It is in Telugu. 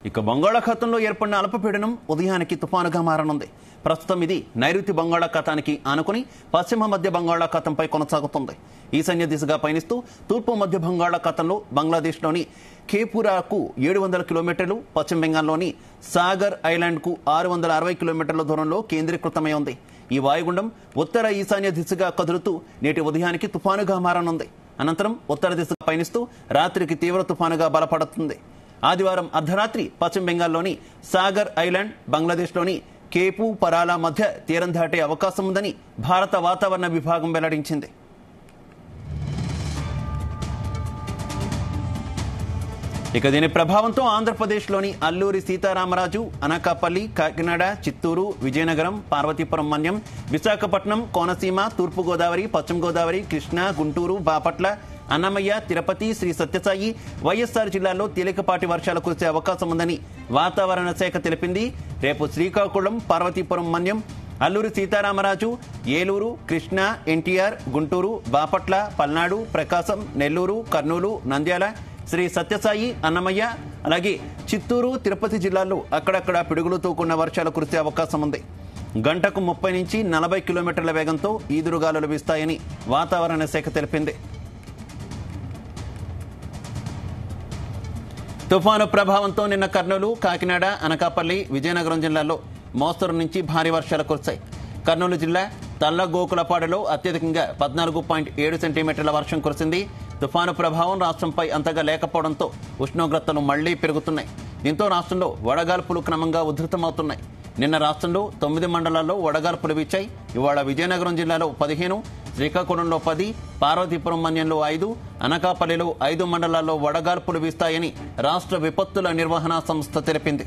ఇక బంగాళాఖాతంలో ఏర్పడిన అల్పపీడనం ఉదయానికి తుఫానుగా మారనుంది. ప్రస్తుతం ఇది నైరుతి బంగాళాఖాతానికి ఆనుకుని పశ్చిమ మధ్య బంగాళాఖాతంపై కొనసాగుతుంది. ఈశాన్య దిశగా పయనిస్తూ తూర్పు మధ్య బంగాళాఖాతంలో బంగ్లాదేశ్లోని ఖేపురాకు 700 కిలోమీటర్లు, పశ్చిమ బెంగాల్లోని సాగర్ ఐలాండ్కు 660 కిలోమీటర్ల దూరంలో కేంద్రీకృతమై ఉంది. ఈ వాయుగుండం ఉత్తర ఈశాన్య దిశగా కదులుతూ నేటి ఉదయానికి తుఫానుగా మారనుంది. అనంతరం ఉత్తర దిశగా పయనిస్తూ రాత్రికి తీవ్ర తుఫానుగా బలపడుతుంది. ఆదివారం అర్ధరాత్రి పశ్చిమ బెంగాల్లోని సాగర్ ఐలాండ్, బంగ్లాదేశ్లోని కేపు పరాలా మధ్య తీరం దాటే అవకాశం ఉందని భారత వాతావరణ విభాగం వెల్లడించింది. ఇక దీని ప్రభావంతో ఆంధ్రప్రదేశ్లోని అల్లూరి సీతారామరాజు, అనకాపల్లి, కాకినాడ, చిత్తూరు, విజయనగరం, పార్వతీపురం మన్యం, విశాఖపట్నం, కోనసీమ, తూర్పుగోదావరి, పశ్చిమ గోదావరి, కృష్ణా, గుంటూరు, బాపట్ల, అన్నమయ్య, తిరుపతి, శ్రీ సత్యసాయి, వైఎస్ఆర్ జిల్లాల్లో తేలికపాటి వర్షాలు కురిసే అవకాశం ఉందని వాతావరణ శాఖ తెలిపింది. రేపు శ్రీకాకుళం, పార్వతీపురం మన్యం, అల్లూరి సీతారామరాజు, ఏలూరు, కృష్ణా, ఎన్టీఆర్, గుంటూరు, బాపట్ల, పల్నాడు, ప్రకాశం, నెల్లూరు, కర్నూలు, నంద్యాల, శ్రీ సత్యసాయి, అన్నమయ్య, అలాగే చిత్తూరు, తిరుపతి జిల్లాల్లో అక్కడక్కడ పిడుగులతో కూడిన వర్షాలు కురిసే అవకాశం ఉంది. గంటకు 30 నుంచి 40 కిలోమీటర్ల వేగంతో ఈదురుగాలులు వీస్తాయని వాతావరణ శాఖ తెలిపింది. తుఫాను ప్రభావంతో నిన్న కర్నూలు, కాకినాడ, అనకాపల్లి, విజయనగరం జిల్లాల్లో మోస్తరు నుంచి భారీ వర్షాలు కురిశాయి. కర్నూలు జిల్లా తల్లగోకులపాడులో అత్యధికంగా 14.7 సెంటీమీటర్ల వర్షం కురిసింది. తుఫాను ప్రభావం రాష్ట్రంపై అంతగా లేకపోవడంతో ఉష్ణోగ్రతలు మళ్లీ పెరుగుతున్నాయి. దీంతో రాష్ట్రంలో వడగాల్పులు క్రమంగా ఉధృతమవుతున్నాయి. నిన్న రాష్ట్రంలో 9 మండలాల్లో వడగాల్పులు వీచాయి. ఇవాళ విజయనగరం జిల్లాలో 15, శ్రీకాకుళంలో 10, పార్వతీపురం మన్యంలో 5, అనకాపల్లిలో 5 మండలాల్లో వడగాల్పులు వీస్తాయని రాష్ట్ర విపత్తుల నిర్వహణ సంస్థ తెలిపింది.